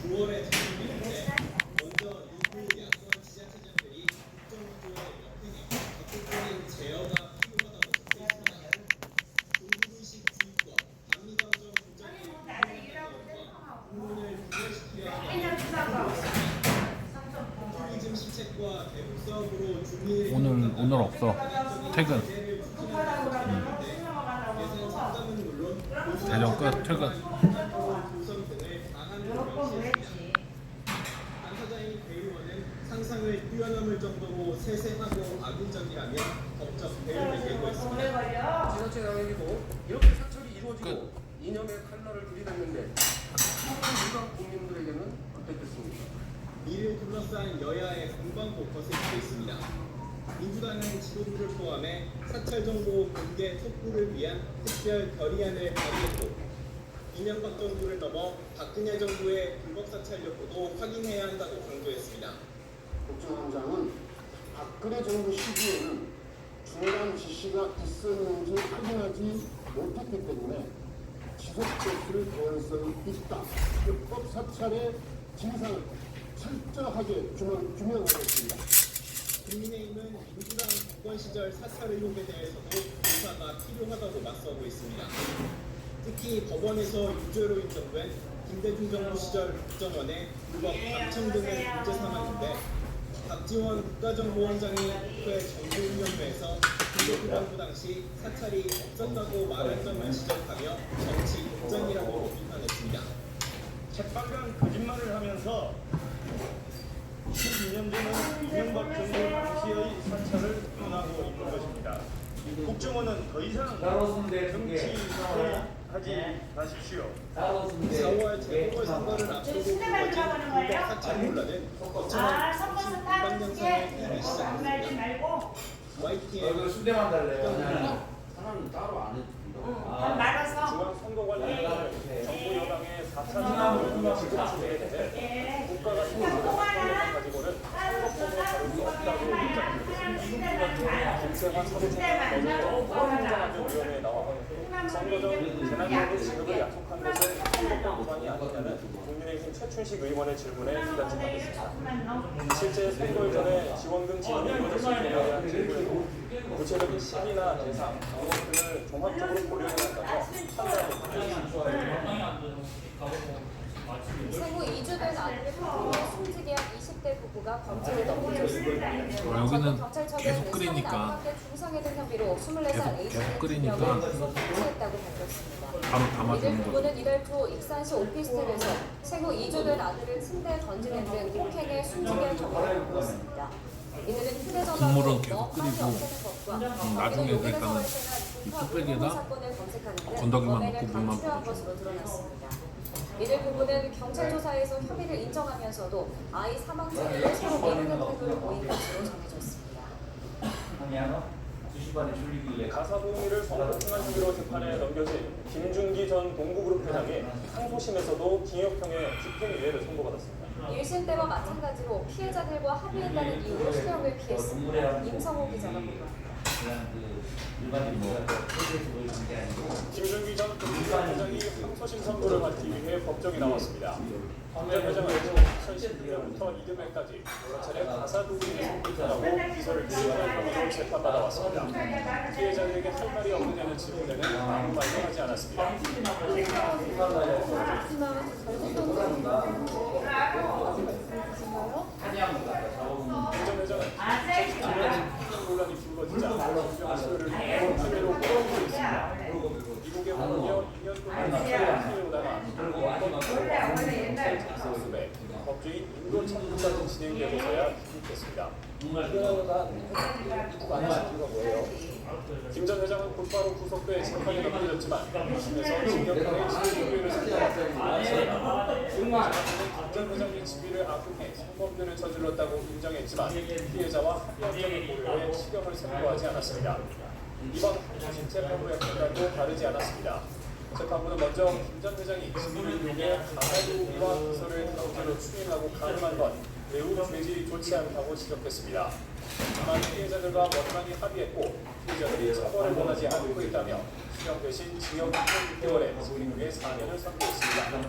9월에 진행되는데 먼저 일부 야권 지자체장들이 국정구조의 역행에 적극적인 제어가 필요하다고 적어있습니다. 종북의식 주의권, 반미감정 공작의 국민을 분열시키려 하는 포퓰리즘 시책과 대북 사업으로 중미를 오늘 없어. 퇴근. 대전 끝. 퇴근. 당사자인 대의원은 상상을 뛰어넘을 정도로 세세하고 악의적이라며 법적 대응을 예고했습니다. 지자체장이고 이렇게 사찰이 이루어지고 이념의 칼날을 들이댔는데 일반 국민들에게는 어땠겠습니까? 이를 둘러싼 여야의 공방도 거세지고 있습니다. 민주당은 지도부를 포함해 사찰 정보 공개 촉구를 위한 특별 결의안을 발의했고 이명박 정부를 넘어 박근혜 정부의 불법 사찰 여부도 확인해야 한다고 강조했습니다. 국정원장은 박근혜 정부 시기에는 중간 지시가 있었는지 확인하지 못했기 때문에 지속됐을 가능성이 있다. 불법 사찰의 진상을 철저하게 규명하겠습니다. 국민의힘은 민주당 정권 시절 사찰 의혹에 대해서도 조사가 필요하다고 맞서고 있습니다. 특히 법원에서 유죄로 인정된 김대중 정부 시절 국정원의 불법 감청 등을 문제 삼았는데 박지원 국가정보원장이 국회 정보운영회에서 군대후반부 당시 사찰이 없었다고 말한 점을 지적하며 정치 독점이라고 비판했습니다. 재빨간 거짓말을 하면서 12년 전은 이명박 정부 당시의 사찰을 논하고 있는 것입니다. 국정원은 더 이상 정치 하지 마십시오. 4월 재보궐선거를 앞두고 불거진 불법 사찰 논란은 2000년 국방장성의 일이 시작했습니다. YTN 수대만 달래요. 사람은 따로 안 해. 중앙선거관리위원회는 정부 여당의 4차 선거 지급 추진에 대해 국가가 선거권을 가지고는 선거법으로 다룰 수 없다고 입장했습니다. 김세환 사무총장은 먼저 헌정안전위원회에 나와 선거 전 재난지원금 지급을 약속한 것은 선거법 위반이 아니냐는 국민의힘 최춘식 의원의 질문에 비단침하겠습니다. 실제 선거일 전에 지원금 지급이 이루어졌을 경우에 대한 질문에도 구체적인 시기나 대상, 방법 등을 종합적으로 고려해야 한다며 생후 2주 된 아들을 폭행해 숨지게 한 20대 부부가 검찰에 넘겨졌습니다. 여기는 계속 끓이니까 중상해된 혐의로 24살 A씨를 끓이니까 체포했다고 밝혔습니다. 바로 이들 담아주는 거죠. 부부는 이달 초 익산시 오피스텔에서 생후 2주 된 아들을 침대에 던지는 등 폭행해 숨지게 한 경우를 겪었습니다. 이들은 휴대전화로 국물은 계속 끓이고 나중에 일단은 이 뚝배기에다 건더기만 넣고 물만 필요한 부어줘. 것으로 드러났습니다. 이들 부부는 경찰 조사에서 혐의를 인정하면서도 아이 사망 전에 서로 모르는 태도를 보인 것으로 전해졌습니다. 가사도우미를 성폭행한 혐의로 재판에 넘겨진 김준기 전 동구그룹 회장이 항소심에서도 징역형의 집행유예를 선고받았습니다. 1심 때와 마찬가지로 피해자들과 합의했다는 이유로 실형을 피했습니다. 임성호 기자가 보도합니다. 김준기 전 동구그룹 회장이 항소심 선고를 받기 위해 법정에 나왔습니다. 김 전 회장은 2016년부터 이듬해까지 여러 차례 가사도우미를 성폭행하고 기소를 기소하는 혐의로 재판받아왔습니다. 피해자들에게 할 말이 없느냐는 질문에는 아무 말도 하지 않았습니다. 김 전 회장은 2017년 폭력 논란이 불거지자 김정 수를 피해로 끌어오고 있습니다. 미국에 머물며 2년 동안 피해오다가 검찰 작성수배, 법조인 인도 청구까지 진행되고서야 귀국했습니다. 김 전 회장은 곧바로 구속돼 재판에 넘겨졌지만 1심에서 징역형의 집행유예를 선고했습니다. 김 전 회장이 직위를 악용해 성범죄를 저질렀다고 인정했지만 피해자와 합의점을 고려해 실형을 선고하지 않았습니다. 이번 항소심 재판부의 판단도 다르지 않았습니다. 재판부는 먼저 김 전 회장이 직위를 이용해 가사도우미와 기소를 강제로 추행하고 가늠한 건 매우 죄질이 좋지 않다고 지적했습니다. 다만 피해자들과 원만히 합의했고 피해자들이 처벌을 원하지 않고 있다며 수령 대신 징역 6개월에 집행유예 4년을 선고했습니다.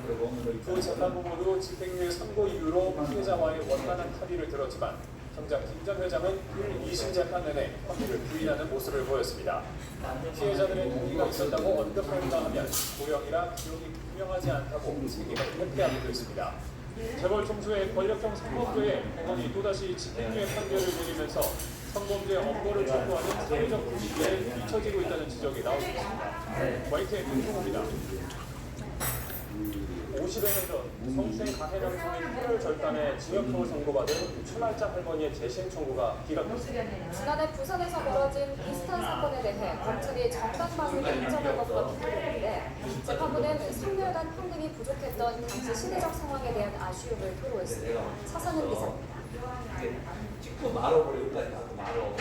두 재판부 모두 집행유예 선고 이유로 피해자와의 원만한 합의를 들었지만 정작 김 전 회장은 2심 재판 내내 혐의를 부인하는 모습을 보였습니다. 피해자들의 동의가 있었다고 언급하는가 하면 고령이라 기록이 분명하지 않다고 책임을 회피하기도 했습니다. 재벌 총수의 권력형 성범죄에 법원이 또다시 집행유예 판결을 내리면서 성범죄 엄벌을 촉구하는 사회적 분위기에 뒤처지고 있다는 지적이 나오고 있습니다. YTN 김종호입니다. 50여 년 전 성추행 가해령 성인 혈혈 절단에 징역형을 선고받은 추날자 할머니의 재심 청구가 기각됐습니다. 지난해 부산에서 벌어진 비슷한 사건에 대해 검찰이 정당방위를 인정한 것으로 비판했는데 재판부는 3년간 판결이 부족했던 당시 시대적 상황에 대한 아쉬움을 토로했습니다. 차선은 기자입니다. 찍고 말아버리고 자꾸 말어.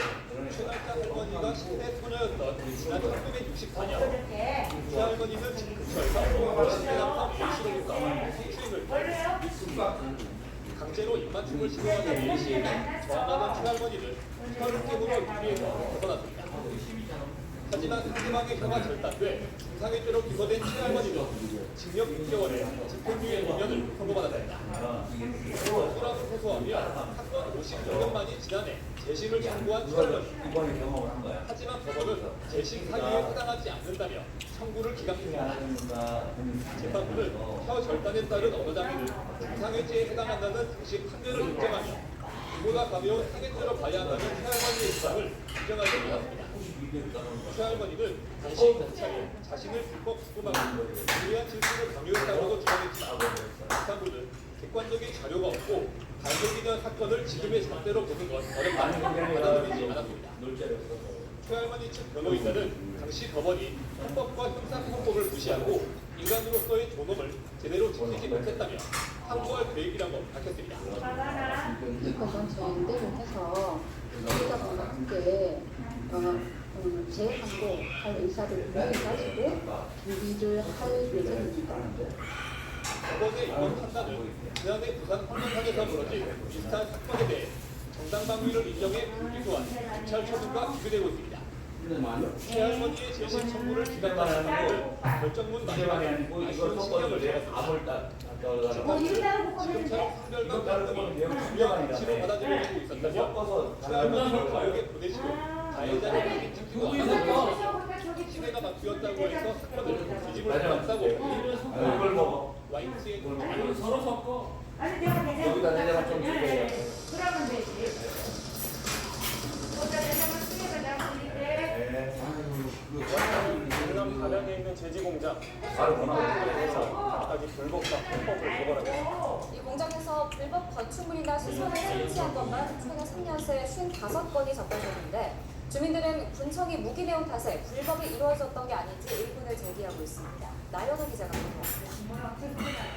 최날짜 할머니가 10대 소녀였던 지난 1964년 그 할머니는 근처에서 10대 남성 A씨로부터 성추행을 강제로 입맞춤을 시도하던 A씨에게 저항하던 최할머니는 혀를 깨물어 유리에서 벗어났습니다. 하지만 상대방의 혀가 절단돼 중상해죄로 기소된 최할머니는 징역 6개월에 집행유예 2년을 선고받았습니다. 억울함을 호소하며 사건 50여 년 만이 지난해 재심을 청구한 최할머니. 이번에 경험을 한 거야. 하지만 법원은 재심 사유에 해당하지 않는다며 청구를 기각했습니다. 재판부는 혀 절단에 따른 언어장애는 중상해죄에 해당한다는 당시 판결을 인정하며 이보다 가벼운 상해죄로 봐야 한다는 최할머니의 입장을 인정하지 않았습니다. 최할머니는 당시 검찰이 자신을 불법 구금하고 불리한 질문을 강요했다고도 주장했지만 재판부는 객관적인 자료가 없고 발견된 사건을 지금의 잣대로 보는 건 어렵다고 받아들이지 않았습니다. 최할머니 측 변호인단은 당시 법원이 헌법과 형사소송법을 무시하고 인간으로서의 존엄을 제대로 지키지 못했다며 항고할 계획이라고 밝혔습니다. 이것은 저희들 해서 피해자분과 함께 재항고할 의사를 분명히 준비를 할 예정입니다. 법원의 이번 판단은 지난해 부산 헌정사에서 벌어진 비슷한 사건에 대해 정당방위를 인정해 불기소한 검찰 처분과 비교되고 있습니다. 최할머니의 재심 청구를 기각하는 판결은 결정문 마지막에 아쉬운 신경을 내었습니다. 재판부는 지금처럼 판결과 판결이 분명 이치로 받아들여지고 있었다며 최할머니를 감옥에 보내시고 가해자를 지키고 않았다고 시대가 바뀌었다고 해서 사건을 뒤집을 수 없다고 이걸 먹어. YTN 서로 섞어. 아니 내가 내장 여기다 내장을 좀 줄게. 그러면 되지. 거기다 내장을 쓰게 내가 보는데. 경남 담양에 있는 제지공장 바로 전화. 각각이 불법과 편법을 고발하고 이 공장에서 불법 건축물이나 시설을 설치한 것만 최근 3년새 55건이 적발됐는데 주민들은 군청이 무기내온 탓에 불법이 이루어졌던 게 아닌지 의문을 제기하고 있습니다. 나연호 기자가 보도합니다.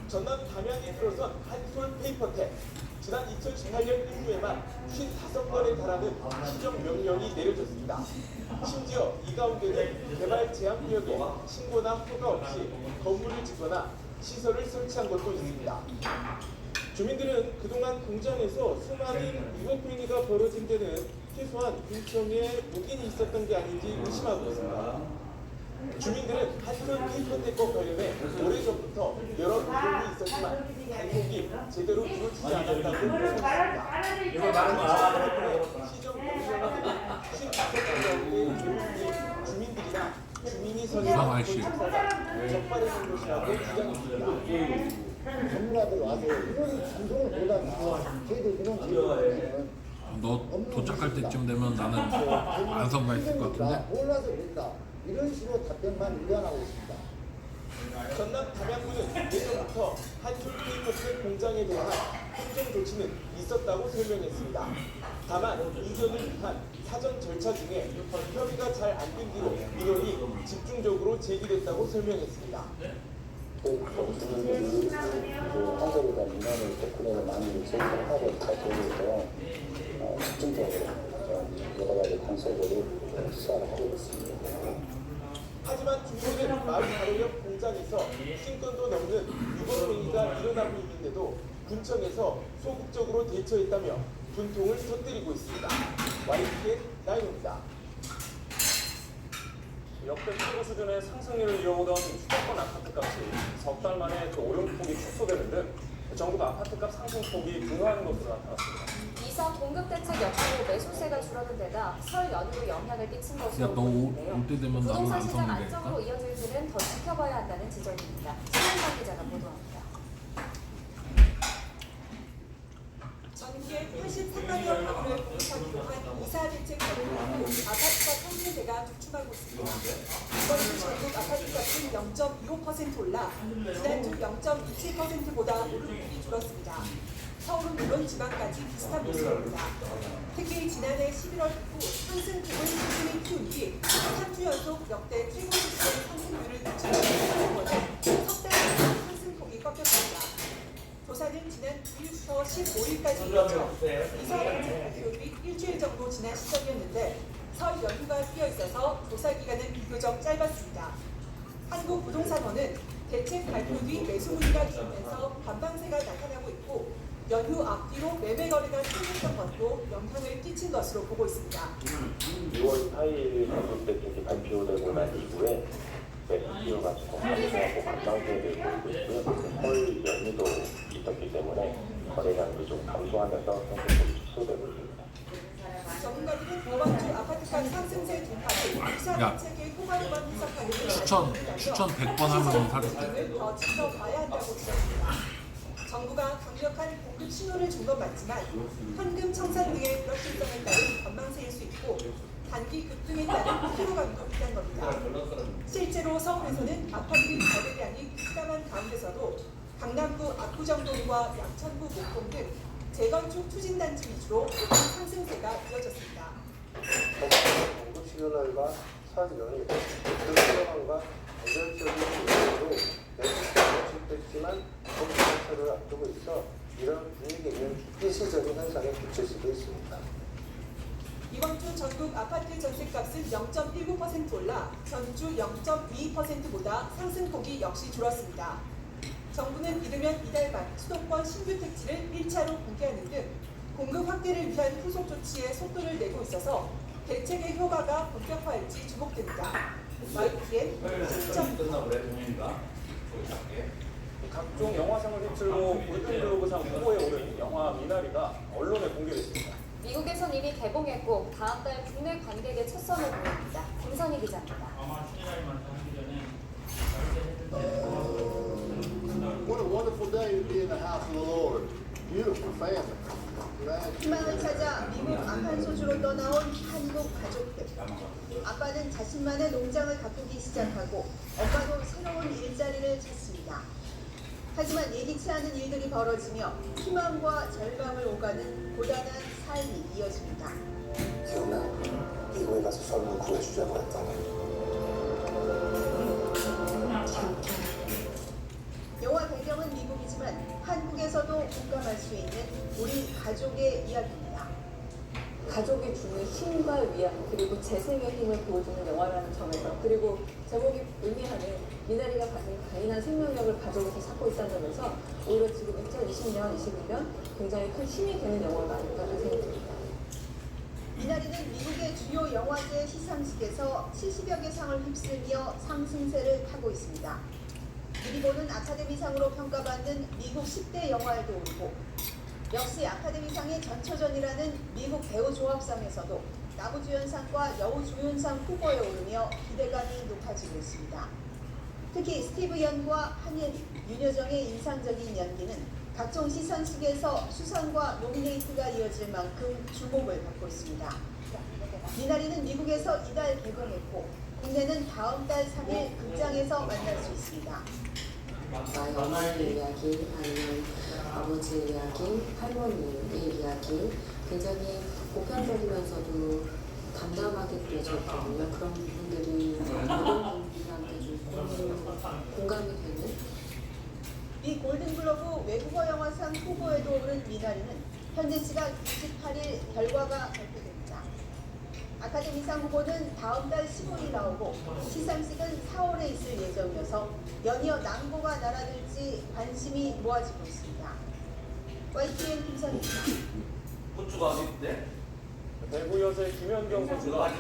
전남 담양에 들어선 한솔 페이퍼텍. 지난 2018년 1주에만 55건에 달하는 시정 명령이 내려졌습니다. 심지어 이 가운데는 개발 제한 구역에 신고나 허가 없이 건물을 짓거나 시설을 설치한 것도 있습니다. 주민들은 그동안 공장에서 수많은 위법행위가 벌어진 데는 최소한 군청에 묵인이 있었던 게 아닌지 의심하고 있습니다. 주민들은 한솔 페이퍼텍과 관련해 오래전부터 여러 의혹이 있었지만 당국이 제대로 이루어지지 않았다고 생각합니다. 이거 말하면 시정 명령을 내린 55건의 주민들이나 주민이 선정한 건축사가 적발해낸 것이라고 주장했습니다. 전문가들 와서 이런 방송을 보다가 저희들 이런 질문을 너 도착할 때쯤 되면 나는 안성가 있을 것 같은데. 몰라서 그런다. 이런 식으로 답변만 일관하고 있습니다. 전남 담양구는 예전부터 한솔 페이퍼텍 공장에 대한 행정 조치는 있었다고 설명했습니다. 다만 이전을 위한 사전 절차 중에 협의가 잘 안 된 뒤로 민원이 집중적으로 제기됐다고 설명했습니다. 한국에 대한 민원을 국내에 많이 제기하고 있다고 집중적으로 여러 가지 단서들을 수사를 하고 있습니다. 하지만 중국은 마을 바로 옆 공장에서 신건도 넘는 유골행위가 일어나고 있는데도 군청에서 소극적으로 대처했다며 분통을 터뜨리고 있습니다. YTN 나인입니다. 역대 최고 수준의 상승률을 이어오던 수도권 아파트값이 석 달 만에 그 오름폭이 축소되는 등 전국 아파트값 상승폭이 둔화하는 것으로 나타났습니다. 이상 공급 대책 여파로 매수세가 줄어든 데다 설 연휴로 영향을 끼친 것으로 야, 너 보이는데요. 올 때 되면 나는 부동산 안 시장 사면 되겠다. 안정으로 이어질지는 더 지켜봐야 한다는 지적입니다. 신현상 기자가 보도합니다. 전기의 83만여 가구를 공사기로 한 이사 대책 결과로 아파트값 상승세가 주춤하고 있습니다. 이번 주 전국 아파트값은 0.25% 올라 지난주 0.27%보다 오름폭이 줄었습니다. 서울은 물론 지방까지 비슷한 모습입니다. 특히 지난해 11월 이후 상승폭을 꾸준히 키운 뒤 3주 연속 역대 최고 수준의 상승률을 유지하는 것은 석달 연속 상승폭이 꺾였습니다. 조사는 지난 9일부터 15일까지 이어져 이사 대책 발표 뒤 일주일 정도 지난 시점이었는데 설 연휴가 끼어 있어서 조사 기간은 비교적 짧았습니다. 한국부동산원은 대책 발표 뒤 매수 문의가 줄면서 반방세가 나타나고 있고 연휴 앞뒤로 매매 거래가 생겼던 것도 영향을 끼친 것으로 보고 있습니다. 6월 4일 공급 대책이 발표되고 난 이후에 매수 수요가 조금 감소하고 관망세를 보이고 있고요. 설 연휴도 있었기 때문에 거래량도 좀 감소하면서 상승폭이 축소되고 있습니다. 전문가들은 이번 주 아파트값 상승세 둔화를 이사 야, 대책의 효과로만 해석하는 추천 100번 하면 사줄게. 더 지켜봐야 한다고 지적합니다. 정부가 강력한 공급 신호를 준 건 맞지만 현금 청산 등의 불확실성에 따른 전망세일 수 있고 단기 급등에 따른 피로감도 있다는 겁니다. 실제로 서울에서는 아파트 거래량이 급감한 가운데서도 강남구 압구정동과 양천구 목동 등 재건축 추진단지 위주로 높은 상승세가 이어졌습니다. 공급 시그널과 설 연휴, 그 상황과 계절적인 이유로 매수가 예측됐지만 공급 대처를 앞두고 있어 이런 분위기는 일시적인 현상에 그칠 수도 있습니다. 이번 주 전국 아파트 전세값은 0.19% 올라 전주 0.22%보다 상승폭이 역시 줄었습니다. 정부는 이르면 이달 말 수도권 신규 택지를 1차로 공개하는 등 공급 확대를 위한 후속 조치에 속도를 내고 있어서 대책의 효과가 본격화할지 주목됩니다. YTN 신정입니다. 각종 영화상을 휩쓸고 골든글로브상 후보에 오른 영화 미나리가 언론에 공개됐습니다. 미국에선 이미 개봉했고 다음 달 국내 관객의 첫 선을 보입니다. 김선희 기자입니다. What a wonderful day to be in the house of the Lord. Beautiful family. 희망을 찾아 미국 아칸소주로 떠나온 한국 가족들. 아빠는 자신만의 농장을 가꾸기 시작하고 엄마도 새로운 일자리를 찾습니다. 하지만 예기치 않은 일들이 벌어지며 희망과 절망을 오가는 고단한 삶이 이어집니다. 기억나? 미국에 가서 설문 구해주자고 했던 영화 배경은 미국이지만 한국에서도 공감할 수 있는 우리 가족의 이야기입니다. 가족이 주는 힘과 위안 그리고 재생의 힘을 보여주는 영화라는 점에서 그리고 제목이 의미하는 미나리가 가진 강인한 생명력을 가족에서 찾고 있다는 점에서 오히려 지금 2020년, 21년 굉장히 큰 힘이 되는 영화가 아닐까 생각이 듭니다. 미나리는 미국의 주요 영화제 시상식에서 70여 개 상을 휩쓸며 상승세를 타고 있습니다. 미리보는 아카데미상으로 평가받는 미국 10대 영화에도 오르고 역시 아카데미상의 전초전이라는 미국 배우조합상에서도 나무주연상과 여우조연상 후보에 오르며 기대감이 높아지고 있습니다. 특히 스티브 연과 한예리, 윤여정의 인상적인 연기는 각종 시상식에서 수상과 노미네이트가 이어질 만큼 주목을 받고 있습니다. 미나리는 미국에서 이달 개봉했고 국내는 다음 달 3일 극장에서 만날 수 있습니다. 나의 어머니의 이야기, 아니면 아버지의 이야기, 할머니의 이야기 굉장히 보편적이면서도 담담하게 그려져 있거든요. 그런 부분들이 모든 분들한테 좀 공감이 되는 미 골든글로브 외국어 영화상 후보에도 오른 미나리는 현지 시각 28일 결과가 발표됩니다. 아카데미상 후보는 다음 달 15일 나오고 시상식은 4월에 있을 예정이어서 연이어 낭보가 날아들지 관심이 모아지고 있습니다. YTN 김선입니다. 고추가 어딨대? 대구 여제 김연경 선수가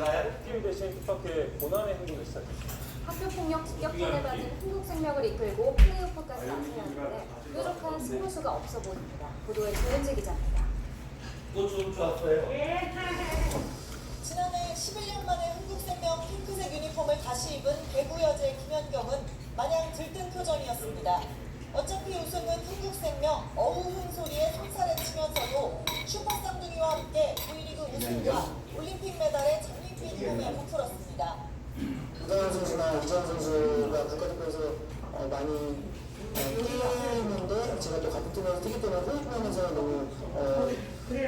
팀 대신 뜻밖의 고난의 행진을 시작했습니다. 학교폭력 직격탄을 받은 흥국생명을 이끌고 플레이오프까지 나서는데 뾰족한 승부수가 없어 보입니다. 보도에 조은지 기자입니다. 고추 좋았어요. 지난해 11년 만에 흥국생명 핑크색 유니폼을 다시 입은 대구 여제 김연경은 마냥 들뜬 표정이었습니다. 어차피 우승은 흥국생명 어우흥 소리에 손살에 치면서도 슈퍼 쌍둥이와 함께 V리그 우승과 올림픽 메달에 장밋빛 꿈에 부풀었습니다. 이다영 선수나 이정 선수가 국가대표에서 많이 뛰는데 제가 또 같은 팀에서 뛰기 때문에 호흡하면서 너무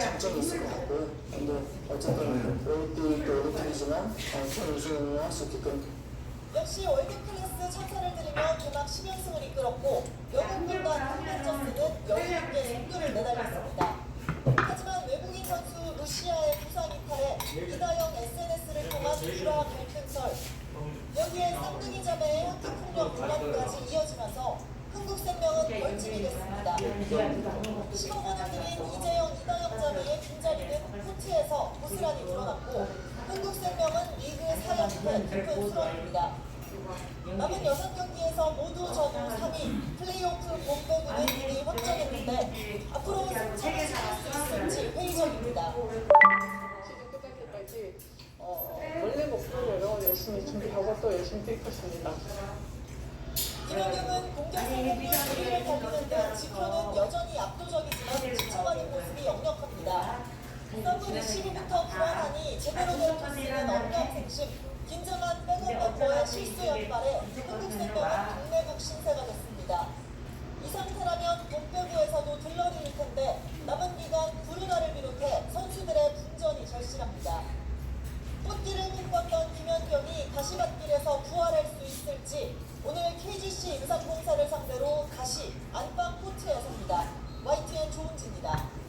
장점이 있을 것 같고요. 근데 어쨌든 올림픽 또 올림픽이지만 팀 우승을 할 수 있게끔 역시 월드클래스 천사를 들이며 개막 10연승을 이끌었고 영국 군단 홈벤저스는 여유있게 승부를 내달렸습니다. 하지만 외국인 선수 루시아의 부상 이탈에 이다영 SNS를 통한 불화 갈등설, 여기에 쌍둥이 자매의 학교폭력 논란까지 이어지면서 흥국생명은 벌집이 됐습니다. 10억 원을 들인 이재영, 이다영 자매의 빈자리는 코트에서 고스란히 드러났고 흥국생명은 리그 4연패 깊은 수렁입니다. 남은 6경기에서 모두 전후 3위, 플레이오프 본배구는 이미 확정했는데 앞으로 승차를 지킬 수 있을지 회의적입니다. 시즌 끝날 때까지 원래 목표대로 열심히 준비하고 또 열심히 뛸 것입니다. 김연경은 공격적으로 1위를 달리는데 지표는 여전히 압도적이지만 지쳐가는 모습이 역력합니다. 서브 리시브부터 불안하니 제대로 된 토스는 엄경생심, 긴장한 백업 멤버의 실수 연발에 흥국생명은 동네국 신세가 됐습니다. 이 상태라면 본배구에서도 들러리일 텐데 남은 기간 구르나를 비롯해 선수들의 분전이 절실합니다. 꽃길을 꿈꿨던 김연경이 가시밭길에서 부활할 수 있을지 오늘 KGC 인삼공사를 상대로 다시 안방 코트에 섭니다. YTN 조은지입니다.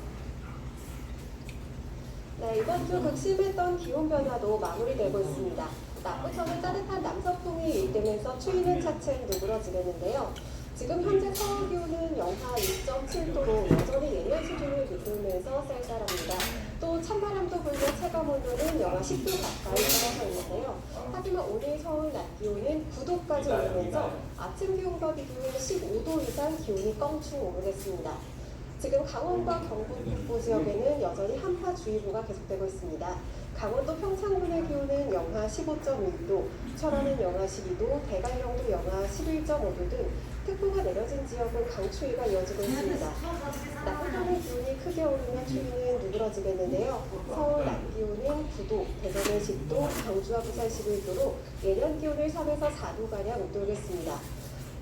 네, 이번 주 극심했던 기온 변화도 마무리되고 있습니다. 낮부터는 따뜻한 남서풍이 일대면서 추위는 차츰 누그러지겠는데요. 지금 현재 서울 기온은 영하 2.7도로 여전히 예년 수준을 밑돌면서 쌀쌀합니다. 또 찬바람도 불며 체감 온도는 영하 10도 가까이 떨어져 있는데요. 하지만 오늘 서울 낮 기온은 9도까지 오르면서 아침 기온과 비교해 15도 이상 기온이 껑충 오르겠습니다. 지금 강원과 경북 북부 지역에는 여전히 한파주의보가 계속되고 있습니다. 강원도 평창군의 기온은 영하 15.1도, 철원은 영하 12도, 대관령도 영하 11.5도 등 특보가 내려진 지역은 강추위가 이어지고 있습니다. 낮부터는 기온이 크게 오르며 추위는 누그러지겠는데요. 서울 낮 기온은 9도, 대전은 10도, 경주와 부산 11도로 예년 기온을 3에서 4도가량 웃돌겠습니다.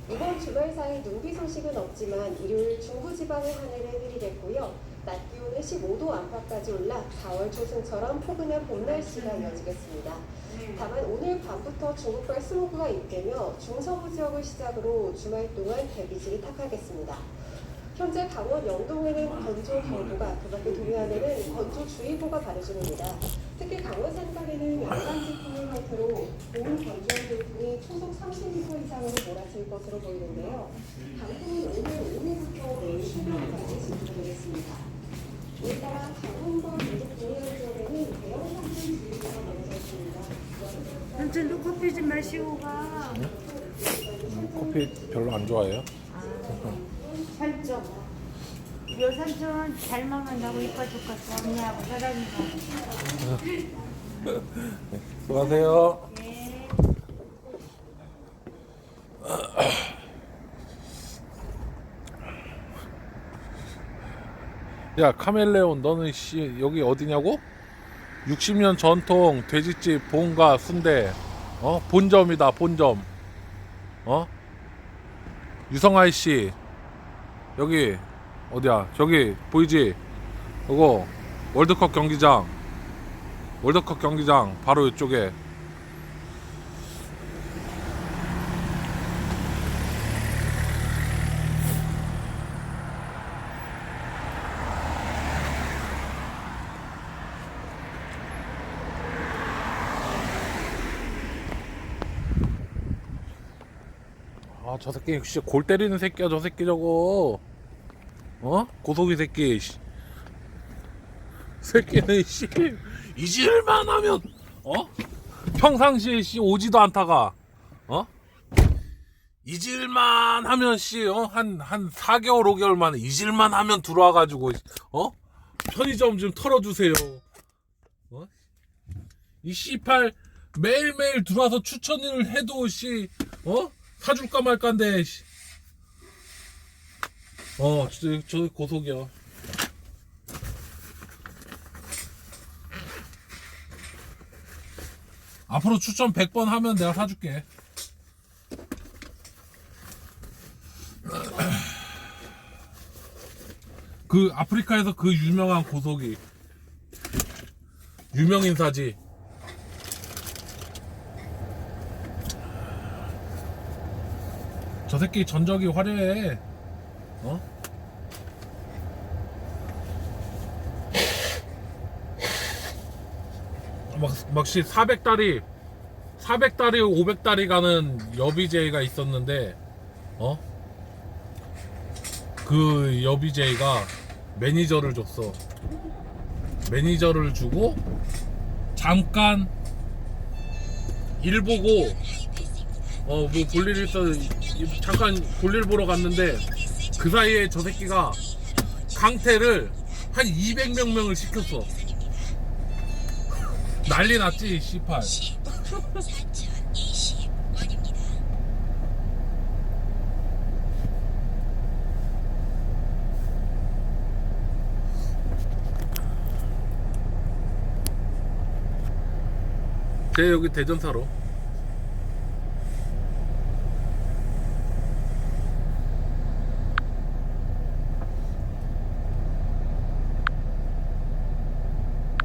이번 주말 사이 눈비 소식은 없지만 일요일 중부지방의 하늘은 흐리겠고요. 낮 기온은 15도 안팎까지 올라 4월 초승처럼 포근한 봄 날씨가 이어지겠습니다. 다만 오늘 밤부터 중국발 스모그가 입되며 중서부 지역을 시작으로 주말 동안 대기질이 탁하겠습니다. 현재 강원 영동에는 건조경보가, 그밖에 동해안에는 건조주의보가 발효 중입니다. 특히 강원 산간에는 양반지풍을 형태로 봄 건조한 돌풍이 초속 30m 이상으로 몰아칠 것으로 보이는데요. 강풍은 오늘 오후부터 내일 새벽까지 진행되겠습니다. 이에 따라 강원과 경북 동해안 지역에는 대형 산불주의보가 내려져 있습니다. 삼촌도 커피 좀 마시고 가. 커피 별로 안 좋아해요? 삼촌. 요 삼촌 잘 먹는다고 이뻐 죽겠어. 언니하고 사랑이고. 수고하세요. 네. 야, 카멜레온, 너는 씨 여기 어디냐고? 60년 전통 돼지집 본가 순대, 본점이다, 본점. 유성아이 씨, 여기 어디야? 저기 보이지? 이거 월드컵 경기장 바로 이쪽에. 아, 저 새끼 진짜 골 때리는 새끼야, 저 새끼 저거. 어? 고속이 새끼. 씨. 새끼는 씨 잊을만 하면 평상시에 씨 오지도 않다가 잊을만 하면 씨 한 4개월 5개월 만에 잊을만 하면 들어와가지고 편의점 좀 털어주세요. 이 씨팔 매일매일 들어와서 추천을 해도 씨 사줄까 말까인데 씨. 저 고속이야. 앞으로 추천 100번 하면 내가 사줄게. 그 아프리카에서 그 유명한 고속이 유명 인사지. 저 새끼 전적이 화려해. 막시 400다리 500다리 가는 여비제이가 있었는데 그 여비제이가 매니저를 줬어. 매니저를 주고 잠깐 일 보고 뭐 볼일 있어 잠깐 볼일 보러 갔는데 그 사이에 저 새끼가 강퇴를 한 200명 명을 시켰어. 난리 났지, 씨팔. 제 여기 대전 사러.